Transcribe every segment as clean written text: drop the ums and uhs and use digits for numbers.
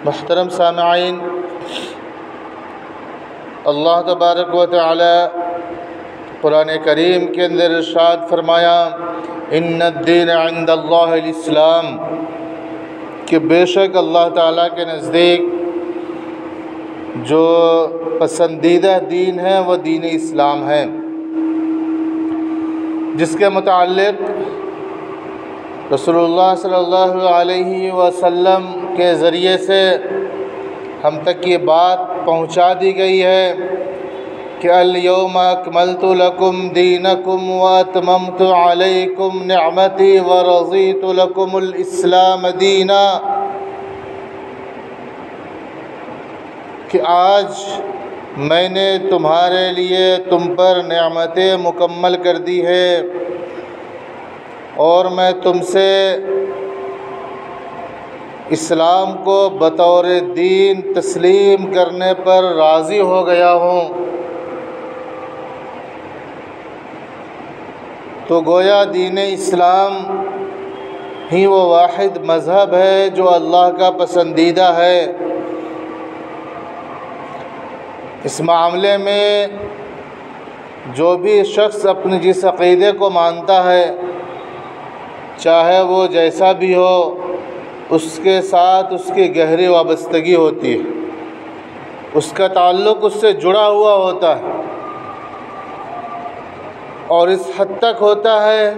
محترم سامعین، اللہ تبارک و تعالی قرآن کریم کے اندر ارشاد فرمایا ان الدین عند اللہ الاسلام، کہ بے شک اللہ تعالیٰ کے نزدیک جو پسندیدہ دین ہے وہ دین اسلام ہے، جس کے متعلق رسول اللہ صلی اللہ علیہ وسلم کے ذریعے سے ہم تک یہ بات پہنچا دی گئی ہے کہ الیوم اکملت لکم دینکم واتممت علیکم نعمتی ورضیت لکم الاسلام دینا، کہ آج میں نے تمہارے لیے تم پر نعمتیں مکمل کر دی ہے اور میں تم سے اسلام کو بطور دین تسلیم کرنے پر راضی ہو گیا ہوں۔ تو گویا دین اسلام ہی وہ واحد مذہب ہے جو اللہ کا پسندیدہ ہے۔ اس معاملے میں جو بھی شخص اپنے جس عقیدے کو مانتا ہے، چاہے وہ جیسا بھی ہو، اس کے ساتھ اس کی گہری وابستگی ہوتی ہے، اس کا تعلق اس سے جڑا ہوا ہوتا ہے، اور اس حد تک ہوتا ہے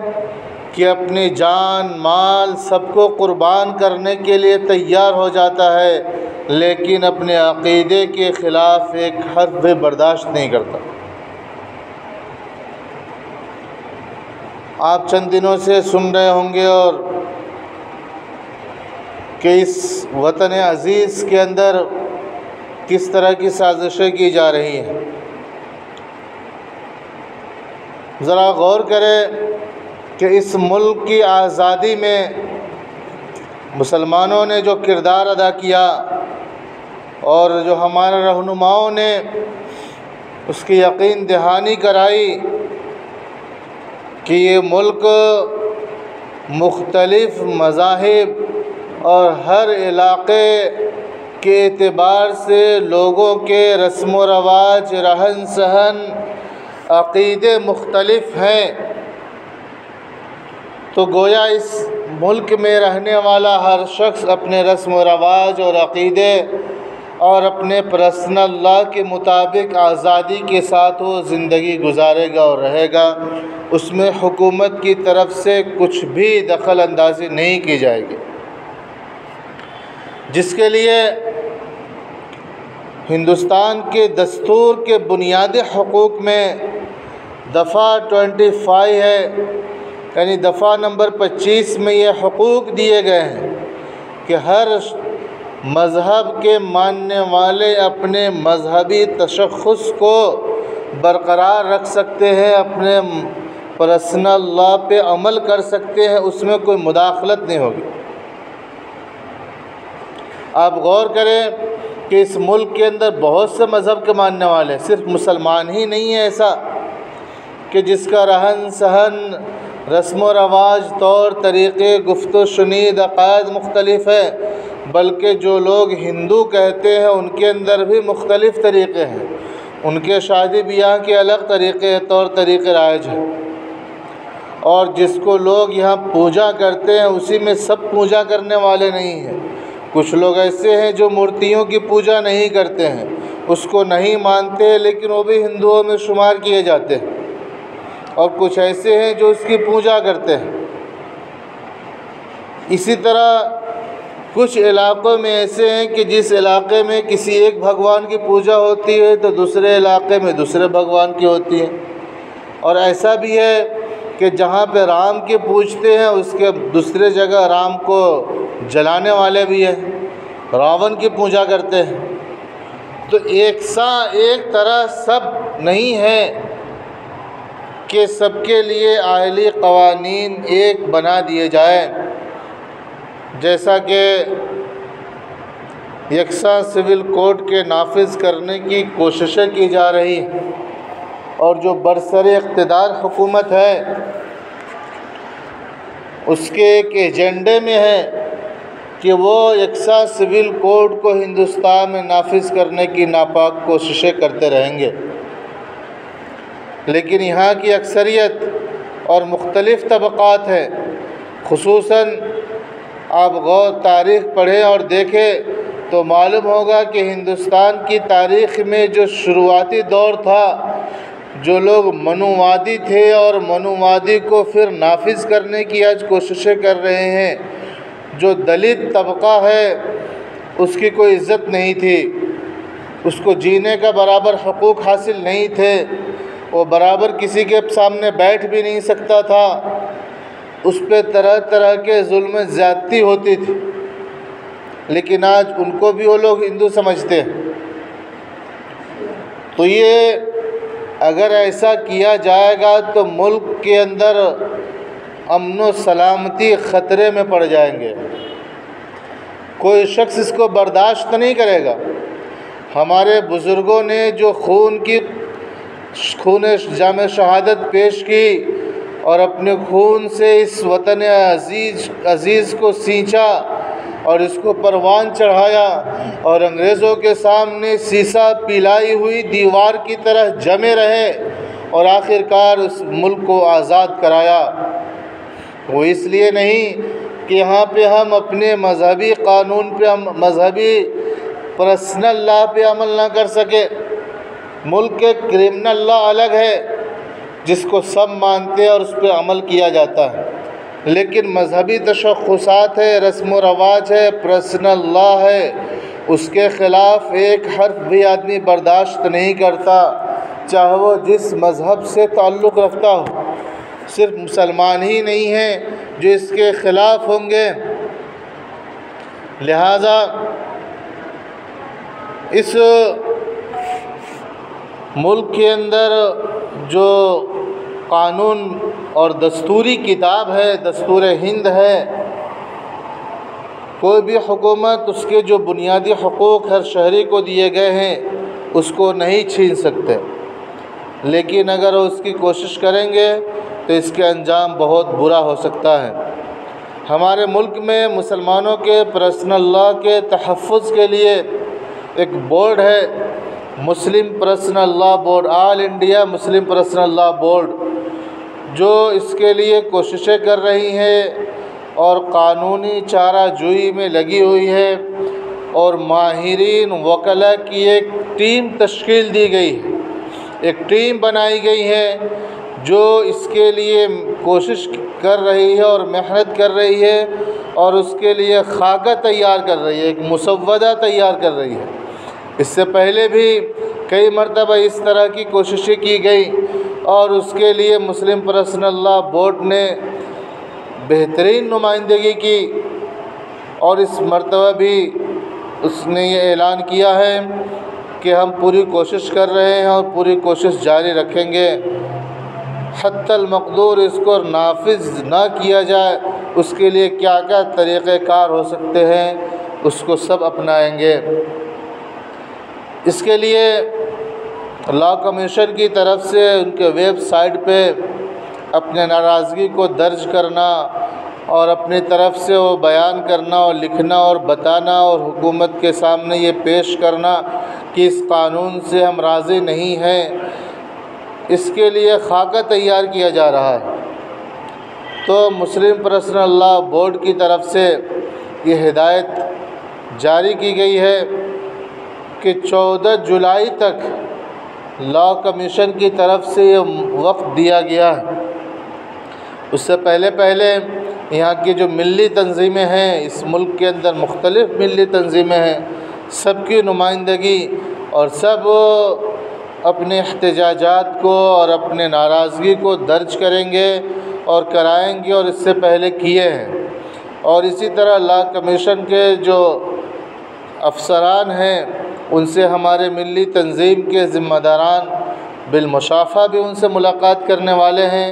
کہ اپنی جان مال سب کو قربان کرنے کے لیے تیار ہو جاتا ہے، لیکن اپنے عقیدے کے خلاف ایک حرف بھی برداشت نہیں کرتا۔ آپ چند دنوں سے سن رہے ہوں گے اور کہ اس وطن عزیز کے اندر کس طرح کی سازشیں کی جا رہی ہیں۔ ذرا غور کریں کہ اس ملک کی آزادی میں مسلمانوں نے جو کردار ادا کیا اور جو ہمارے رہنماؤں نے اس کی یقین دہانی کرائی کہ یہ ملک مختلف مذاہب اور ہر علاقے کے اعتبار سے لوگوں کے رسم و رواج، رہن سہن، عقیدے مختلف ہیں، تو گویا اس ملک میں رہنے والا ہر شخص اپنے رسم و رواج اور عقیدے اور اپنے پرسنل لا کے مطابق آزادی کے ساتھ وہ زندگی گزارے گا اور رہے گا۔ اس میں حکومت کی طرف سے کچھ بھی دخل اندازی نہیں کی جائے گی، جس کے لیے ہندوستان کے دستور کے بنیادی حقوق میں دفعہ 25 ہے، یعنی دفعہ نمبر 25 میں یہ حقوق دیے گئے ہیں کہ ہر مذہب کے ماننے والے اپنے مذہبی تشخص کو برقرار رکھ سکتے ہیں، اپنے پرسنل لا پہ عمل کر سکتے ہیں، اس میں کوئی مداخلت نہیں ہوگی۔ آپ غور کریں کہ اس ملک کے اندر بہت سے مذہب کے ماننے والے ہیں، صرف مسلمان ہی نہیں ہے ایسا کہ جس کا رہن سہن، رسم و رواج، طور طریقے، گفت و شنید، عقائد مختلف ہے، بلکہ جو لوگ ہندو کہتے ہیں ان کے اندر بھی مختلف طریقے ہیں، ان کے شادی بیاہ کے الگ طریقے، طور طریقے رائج ہیں، اور جس کو لوگ یہاں پوجا کرتے ہیں اسی میں سب پوجا کرنے والے نہیں ہیں۔ کچھ لوگ ایسے ہیں جو مورتیوں کی پوجا نہیں کرتے ہیں، اس کو نہیں مانتے، لیکن وہ بھی ہندوؤں میں شمار کیے جاتے ہیں، اور کچھ ایسے ہیں جو اس کی پوجا کرتے ہیں۔ اسی طرح کچھ علاقوں میں ایسے ہیں کہ جس علاقے میں کسی ایک بھگوان کی پوجا ہوتی ہے تو دوسرے علاقے میں دوسرے بھگوان کی ہوتی ہے، اور ایسا بھی ہے کہ جہاں پہ رام کی پوجتے ہیں اس کے دوسرے جگہ رام کو جلانے والے بھی ہیں، راون کی پوجا کرتے ہیں۔ تو ایک طرح سب نہیں ہے کہ سب کے لیے آئلی قوانین ایک بنا دیے جائیں، جیسا کہ یکساں سول کوڈ کے نافذ کرنے کی کوششیں کی جا رہی ہیں، اور جو برسر اقتدار حکومت ہے اس کے ایک ایجنڈے میں ہے کہ وہ یکساں سول کوڈ کو ہندوستان میں نافذ کرنے کی ناپاک کوششیں کرتے رہیں گے، لیکن یہاں کی اکثریت اور مختلف طبقات ہیں۔ خصوصاً آپ غور تاریخ پڑھیں اور دیکھیں تو معلوم ہوگا کہ ہندوستان کی تاریخ میں جو شروعاتی دور تھا، جو لوگ منووادی تھے اور منووادی کو پھر نافذ کرنے کی آج کوششیں کر رہے ہیں، جو دلت طبقہ ہے اس کی کوئی عزت نہیں تھی، اس کو جینے کا برابر حقوق حاصل نہیں تھے، وہ برابر کسی کے سامنے بیٹھ بھی نہیں سکتا تھا، اس پہ طرح طرح کے ظلم زیادتی ہوتی تھی، لیکن آج ان کو بھی وہ لوگ ہندو سمجھتے ہیں۔ تو یہ اگر ایسا کیا جائے گا تو ملک کے اندر امن و سلامتی خطرے میں پڑ جائیں گے، کوئی شخص اس کو برداشت نہیں کرے گا۔ ہمارے بزرگوں نے جو خون جام شہادت پیش کی اور اپنے خون سے اس وطن عزیز کو سینچا اور اس کو پروان چڑھایا اور انگریزوں کے سامنے سیسا پلائی ہوئی دیوار کی طرح جمے رہے اور آخرکار اس ملک کو آزاد کرایا، وہ اس لیے نہیں کہ یہاں پہ ہم اپنے مذہبی قانون پہ، ہم مذہبی پرسنل لا پہ عمل نہ کر سکے۔ ملک کے کرمنل لا الگ ہے جس کو سب مانتے ہیں اور اس پہ عمل کیا جاتا ہے، لیکن مذہبی تشخصات ہے، رسم و رواج ہے، پرسنل لا ہے، اس کے خلاف ایک حرف بھی آدمی برداشت نہیں کرتا، چاہے وہ جس مذہب سے تعلق رکھتا ہو۔ صرف مسلمان ہی نہیں ہیں جو اس کے خلاف ہوں گے۔ لہذا اس ملک کے اندر جو قانون اور دستوری کتاب ہے، دستور ہند ہے، کوئی بھی حکومت اس کے جو بنیادی حقوق ہر شہری کو دیے گئے ہیں اس کو نہیں چھین سکتے، لیکن اگر وہ اس کی کوشش کریں گے تو اس کے انجام بہت برا ہو سکتا ہے۔ ہمارے ملک میں مسلمانوں کے پرسنل لا کے تحفظ کے لیے ایک بورڈ ہے، مسلم پرسنل لا بورڈ، آل انڈیا مسلم پرسنل لا بورڈ، جو اس کے لیے کوششیں کر رہی ہے اور قانونی چارہ جوئی میں لگی ہوئی ہے، اور ماہرین وکلاء کی ایک ٹیم تشکیل دی گئی ہے، ایک ٹیم بنائی گئی ہے جو اس کے لیے کوشش کر رہی ہے اور محنت کر رہی ہے اور اس کے لیے خاکہ تیار کر رہی ہے، ایک مسودہ تیار کر رہی ہے۔ اس سے پہلے بھی کئی مرتبہ اس طرح کی کوششیں کی گئی اور اس کے لیے مسلم پرسنل لا بورڈ نے بہترین نمائندگی کی، اور اس مرتبہ بھی اس نے یہ اعلان کیا ہے کہ ہم پوری کوشش کر رہے ہیں اور پوری کوشش جاری رکھیں گے، حتی المقدور اس کو نافذ نہ کیا جائے اس کے لیے کیا کیا طریقہ کار ہو سکتے ہیں اس کو سب اپنائیں گے۔ اس کے لیے لا کمیشن کی طرف سے ان کے ویب سائٹ پہ اپنے ناراضگی کو درج کرنا اور اپنی طرف سے وہ بیان کرنا اور لکھنا اور بتانا اور حکومت کے سامنے یہ پیش کرنا کہ اس قانون سے ہم راضی نہیں ہیں، اس کے لیے خاکہ تیار کیا جا رہا ہے۔ تو مسلم پرسنل لا بورڈ کی طرف سے یہ ہدایت جاری کی گئی ہے کہ 14 جولائی تک لا کمیشن کی طرف سے یہ وقت دیا گیا ہے۔ اس سے پہلے یہاں کی جو ملی تنظیمیں ہیں، اس ملک کے اندر مختلف ملی تنظیمیں ہیں، سب کی نمائندگی اور سب اپنے احتجاجات کو اور اپنے ناراضگی کو درج کریں گے اور کرائیں گے، اور اس سے پہلے کیے ہیں۔ اور اسی طرح لا کمیشن کے جو افسران ہیں ان سے ہمارے ملی تنظیم کے ذمہ داران بالمشافہ بھی ان سے ملاقات کرنے والے ہیں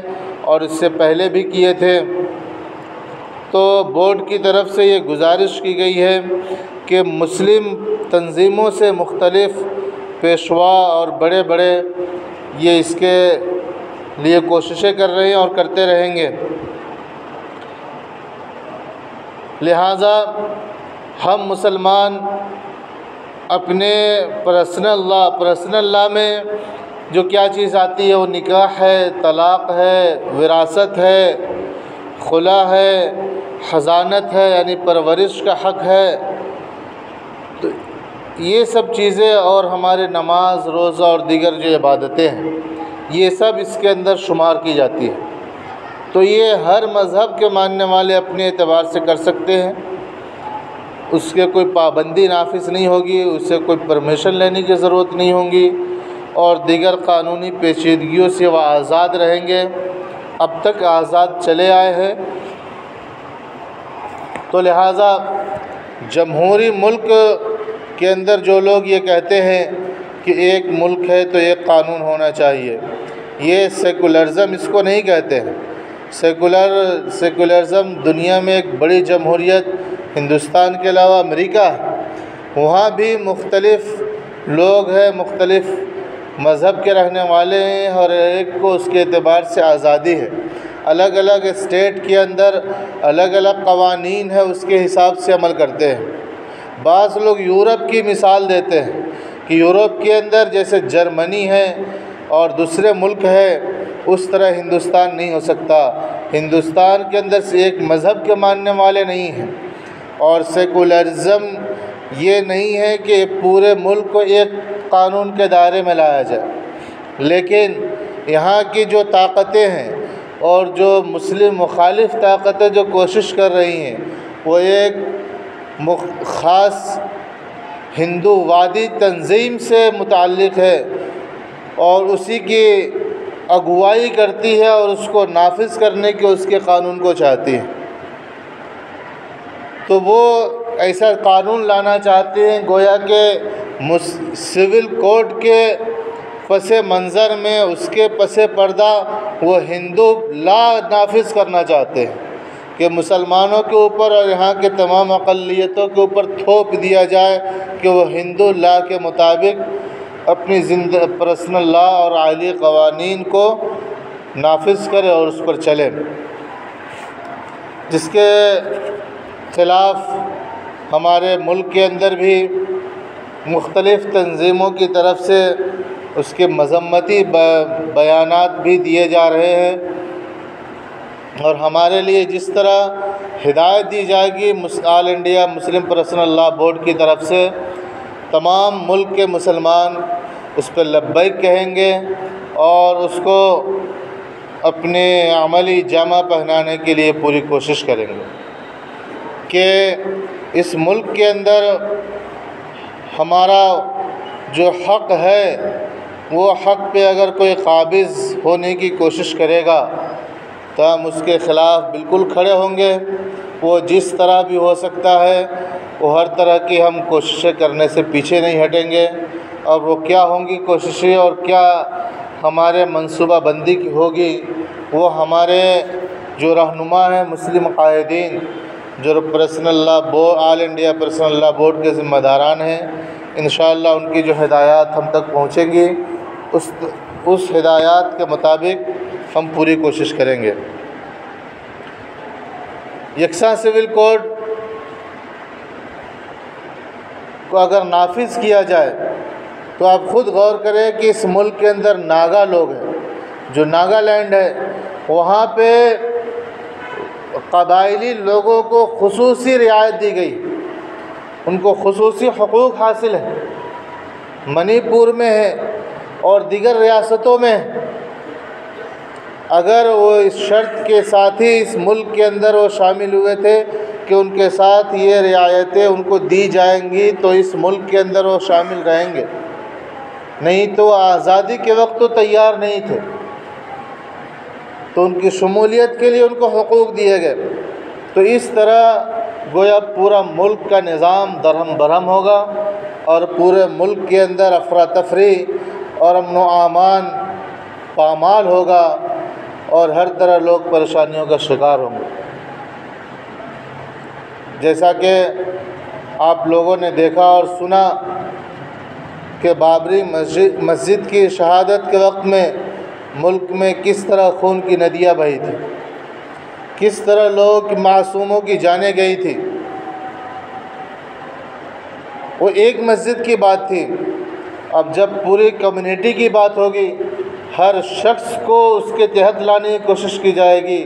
اور اس سے پہلے بھی کیے تھے۔ تو بورڈ کی طرف سے یہ گزارش کی گئی ہے کہ مسلم تنظیموں سے مختلف پیشوا اور بڑے یہ اس کے لیے کوششیں کر رہے ہیں اور کرتے رہیں گے۔ لہٰذا ہم مسلمان اپنے پرسنل لا میں جو کیا چیز آتی ہے وہ نکاح ہے، طلاق ہے، وراثت ہے، خلا ہے، حضانت ہے یعنی پرورش کا حق ہے، تو یہ سب چیزیں اور ہمارے نماز، روزہ اور دیگر جو عبادتیں ہیں یہ سب اس کے اندر شمار کی جاتی ہے۔ تو یہ ہر مذہب کے ماننے والے اپنے اعتبار سے کر سکتے ہیں، اس کے کوئی پابندی نافذ نہیں ہوگی، اس سے کوئی پرمیشن لینے کی ضرورت نہیں ہوگی، اور دیگر قانونی پیچیدگیوں سے وہ آزاد رہیں گے، اب تک آزاد چلے آئے ہیں۔ تو لہٰذا جمہوری ملک کے اندر جو لوگ یہ کہتے ہیں کہ ایک ملک ہے تو ایک قانون ہونا چاہیے، یہ سیکولرزم اس کو نہیں کہتے ہیں۔ سیکولرزم دنیا میں ایک بڑی جمہوریت ہندوستان کے علاوہ امریکہ ہے، وہاں بھی مختلف لوگ ہیں، مختلف مذہب کے رہنے والے ہیں، اور ایک کو اس کے اعتبار سے آزادی ہے۔ الگ الگ اسٹیٹ کے اندر الگ الگ قوانین ہے، اس کے حساب سے عمل کرتے ہیں۔ بعض لوگ یورپ کی مثال دیتے ہیں کہ یورپ کے اندر جیسے جرمنی ہے اور دوسرے ملک ہے، اس طرح ہندوستان نہیں ہو سکتا۔ ہندوستان کے اندر سے ایک مذہب کے ماننے والے نہیں ہیں، اور سیکولرزم یہ نہیں ہے کہ پورے ملک کو ایک قانون کے دائرے میں لایا جائے، لیکن یہاں کی جو طاقتیں ہیں اور جو مسلم مخالف طاقتیں جو کوشش کر رہی ہیں وہ ایک خاص ہندو وادی تنظیم سے متعلق ہے، اور اسی کی اگوائی کرتی ہے اور اس کو نافذ کرنے کے اس کے قانون کو چاہتی ہے۔ تو وہ ایسا قانون لانا چاہتے ہیں گویا کہ سول کوڈ کے پس منظر میں، اس کے پس پردہ وہ ہندو لا نافذ کرنا چاہتے ہیں کہ مسلمانوں کے اوپر اور یہاں کے تمام اقلیتوں کے اوپر تھوپ دیا جائے کہ وہ ہندو لا کے مطابق اپنی پرسنل لا اور عائلی قوانین کو نافذ کرے اور اس پر چلے، جس کے خلاف ہمارے ملک کے اندر بھی مختلف تنظیموں کی طرف سے اس کے مذمتی بیانات بھی دیے جا رہے ہیں، اور ہمارے لیے جس طرح ہدایت دی جائے گی آل انڈیا مسلم پرسنل لا بورڈ کی طرف سے، تمام ملک کے مسلمان اس پہ لبیک کہیں گے اور اس کو اپنے عملی جامہ پہنانے کے لیے پوری کوشش کریں گے کہ اس ملک کے اندر ہمارا جو حق ہے وہ حق پہ اگر کوئی قابض ہونے کی کوشش کرے گا تو ہم اس کے خلاف بالکل کھڑے ہوں گے۔ وہ جس طرح بھی ہو سکتا ہے وہ ہر طرح کی ہم کوششیں کرنے سے پیچھے نہیں ہٹیں گے، اور وہ کیا ہوں گی کوششیں اور کیا ہمارے منصوبہ بندی کی ہوگی وہ ہمارے جو رہنما ہیں مسلم قائدین جو پرسنل لا بورڈ آل انڈیا پرسنل لا بورڈ کے ذمہ داران ہیں، انشاءاللہ ان کی جو ہدایات ہم تک پہنچیں گی اس ہدایات کے مطابق ہم پوری کوشش کریں گے۔ یکساں سول کوڈ کو اگر نافذ کیا جائے تو آپ خود غور کریں کہ اس ملک کے اندر ناگا لوگ ہیں، جو ناگالینڈ ہے وہاں پہ قبائلی لوگوں کو خصوصی رعایت دی گئی، ان کو خصوصی حقوق حاصل ہیں، منی پور میں ہے اور دیگر ریاستوں میں اگر وہ اس شرط کے ساتھ ہی اس ملک کے اندر وہ شامل ہوئے تھے کہ ان کے ساتھ یہ رعایتیں ان کو دی جائیں گی تو اس ملک کے اندر وہ شامل رہیں گے، نہیں تو آزادی کے وقت تو تیار نہیں تھے، تو ان کی شمولیت کے لیے ان کو حقوق دیے گئے۔ تو اس طرح گویا پورا ملک کا نظام درہم برہم ہوگا اور پورے ملک کے اندر افراتفری اور امن و امان پامال ہوگا اور ہر طرح لوگ پریشانیوں کا شکار ہوں گے۔ جیسا کہ آپ لوگوں نے دیکھا اور سنا کہ بابری مسجد کی شہادت کے وقت میں ملک میں کس طرح خون کی ندیاں بہی تھیں، کس طرح لوگ معصوموں کی جانیں گئی تھی، وہ ایک مسجد کی بات تھی، اب جب پوری کمیونٹی کی بات ہوگی، ہر شخص کو اس کے تحت لانے کی کوشش کی جائے گی،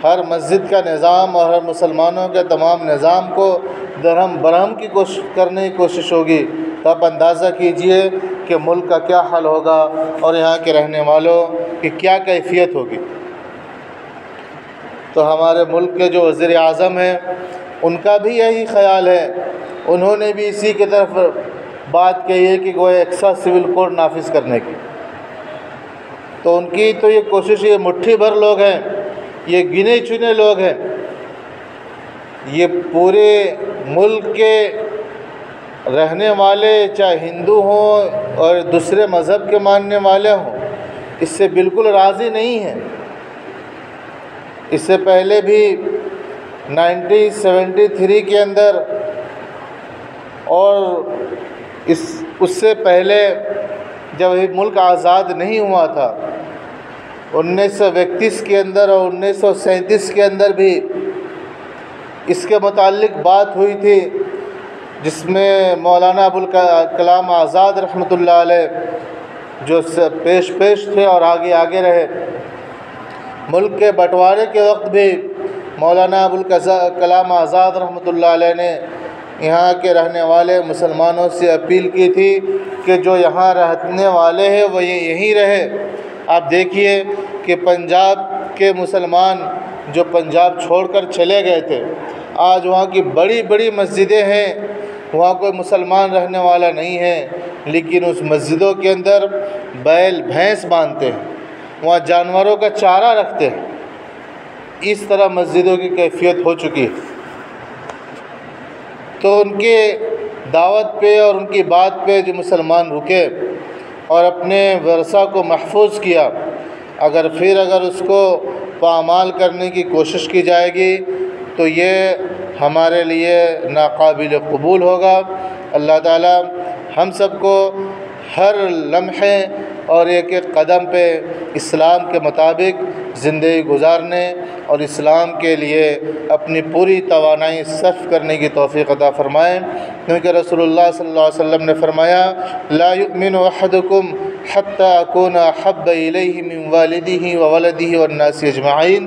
ہر مسجد کا نظام اور ہر مسلمانوں کے تمام نظام کو درہم برہم کی کوشش کرنے کی کوشش ہوگی، تو آپ اندازہ کیجئے کہ ملک کا کیا حال ہوگا اور یہاں کے رہنے والوں کی کیا کیفیت ہوگی۔ تو ہمارے ملک کے جو وزیر اعظم ہیں ان کا بھی یہی خیال ہے، انہوں نے بھی اسی کی طرف بات کہی ہے کہ گویا ایکسا سول کوڈ نافذ کرنے کی۔ تو ان کی تو یہ کوشش، یہ مٹھی بھر لوگ ہیں، یہ گنے چنے لوگ ہیں، یہ پورے ملک کے رہنے والے چاہے ہندو ہوں اور دوسرے مذہب کے ماننے والے ہوں، اس سے بالکل راضی نہیں ہیں۔ اس سے پہلے بھی 1973 کے اندر اور اس سے پہلے جب ملک آزاد نہیں ہوا تھا 1931 کے اندر اور 1937 کے اندر بھی اس کے متعلق بات ہوئی تھی، جس میں مولانا ابوالکلام آزاد رحمۃ اللہ علیہ جو پیش تھے اور آگے رہے۔ ملک کے بٹوارے کے وقت بھی مولانا ابوالکلام آزاد رحمۃ اللہ علیہ نے یہاں کے رہنے والے مسلمانوں سے اپیل کی تھی کہ جو یہاں رہنے والے ہیں وہ یہیں رہے۔ آپ دیکھیے کہ پنجاب کے مسلمان جو پنجاب چھوڑ کر چلے گئے تھے، آج وہاں کی بڑی بڑی مسجدیں ہیں، وہاں کوئی مسلمان رہنے والا نہیں ہے، لیکن اس مسجدوں کے اندر بیل بھینس باندھتے ہیں، وہاں جانوروں کا چارہ رکھتے ہیں۔ اس طرح مسجدوں کی کیفیت ہو چکی ہے۔ تو ان کے دعوت پہ اور ان کی بات پہ جو مسلمان رکے اور اپنے ورثہ کو محفوظ کیا، اگر اس کو پامال کرنے کی کوشش کی جائے گی تو یہ ہمارے لیے ناقابل قبول ہوگا۔ اللہ تعالی ہم سب کو ہر لمحے اور ایک ایک قدم پہ اسلام کے مطابق زندگی گزارنے اور اسلام کے لیے اپنی پوری توانائی صرف کرنے کی توفیق عطا فرمائیں، کیونکہ رسول اللہ صلی اللہ علیہ وسلم نے فرمایا لا یؤمن احدکم حتی اکون احب الیہ من والدہ وولدہ والناس اجمعین،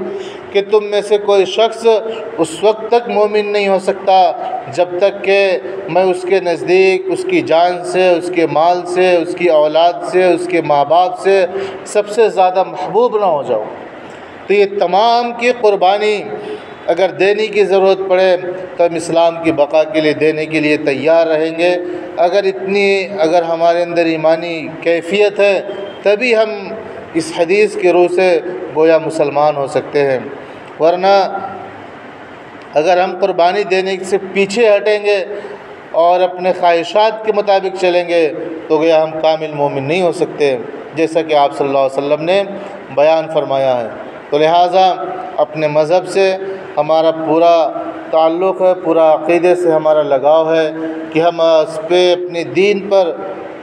کہ تم میں سے کوئی شخص اس وقت تک مومن نہیں ہو سکتا جب تک کہ میں اس کے نزدیک اس کی جان سے، اس کے مال سے، اس کی اولاد سے، اس کے ماں باپ سے سب سے زیادہ محبوب نہ ہو جاؤں۔ تو یہ تمام کی قربانی اگر دینے کی ضرورت پڑے تو ہم اسلام کی بقا کے لیے دینے کے لیے تیار رہیں گے۔ اگر ہمارے اندر ایمانی کیفیت ہے تبھی ہم اس حدیث کے روح سے گویا مسلمان ہو سکتے ہیں، ورنہ اگر ہم قربانی دینے سے پیچھے ہٹیں گے اور اپنے خواہشات کے مطابق چلیں گے تو گویا ہم کامل مومن نہیں ہو سکتے، جیسا کہ آپ صلی اللہ علیہ وسلم نے بیان فرمایا ہے۔ تو لہٰذا اپنے مذہب سے ہمارا پورا تعلق ہے، پورا عقیدے سے ہمارا لگاؤ ہے کہ ہم اس پہ اپنے دین پر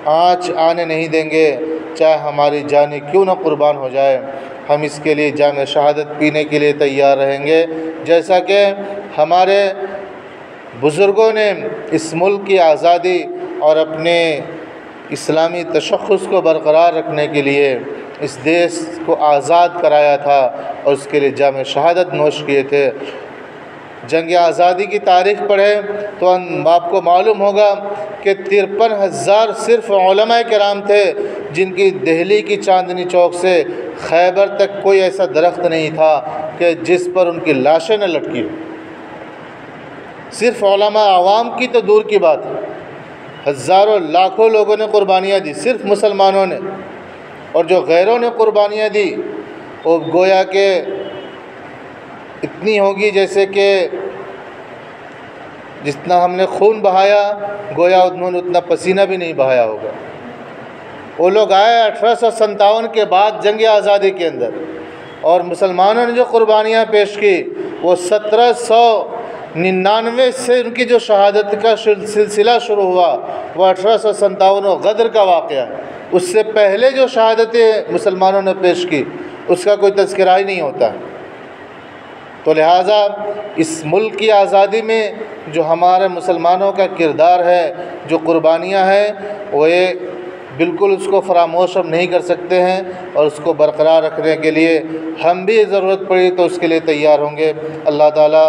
آنچ آنے نہیں دیں گے، چاہے ہماری جانیں کیوں نہ قربان ہو جائے۔ ہم اس کے لیے جام شہادت پینے کے لیے تیار رہیں گے، جیسا کہ ہمارے بزرگوں نے اس ملک کی آزادی اور اپنے اسلامی تشخص کو برقرار رکھنے کے لیے اس دیش کو آزاد کرایا تھا اور اس کے لیے جام شہادت نوش کیے تھے۔ جنگ آزادی کی تاریخ پڑھیں تو آپ کو معلوم ہوگا کہ 53,000 صرف علماء کرام تھے جن کی دہلی کی چاندنی چوک سے خیبر تک کوئی ایسا درخت نہیں تھا کہ جس پر ان کی لاشیں نہ لٹکی ہو۔ صرف علماء عوام کی تو دور کی بات ہے، ہزاروں لاکھوں لوگوں نے قربانیاں دی، صرف مسلمانوں نے، اور جو غیروں نے قربانیاں دی وہ گویا کہ اتنی ہوگی جیسے کہ جتنا ہم نے خون بہایا گویا انہوں نے اتنا پسینہ بھی نہیں بہایا ہوگا۔ وہ لوگ آئے 1857 کے بعد جنگ آزادی کے اندر، اور مسلمانوں نے جو قربانیاں پیش کی وہ 1799 سے ان کی جو شہادت کا سلسلہ شروع ہوا وہ 1857 غدر کا واقعہ ہے۔ اس سے پہلے جو شہادتیں مسلمانوں نے پیش کی اس کا کوئی تذکرہ ہی نہیں ہوتا ہے۔ تو لہٰذا اس ملک کی آزادی میں جو ہمارے مسلمانوں کا کردار ہے، جو قربانیاں ہیں، وہ یہ بالکل اس کو فراموش ہم نہیں کر سکتے ہیں، اور اس کو برقرار رکھنے کے لیے ہم بھی ضرورت پڑی تو اس کے لیے تیار ہوں گے۔ اللہ تعالی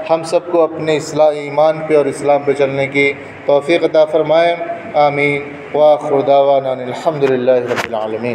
ہم سب کو اپنے ایمان پہ اور اسلام پہ چلنے کی توفیق عطا فرمائے، آمین۔ وآخر دعوانا الحمد للہ رب العالمین۔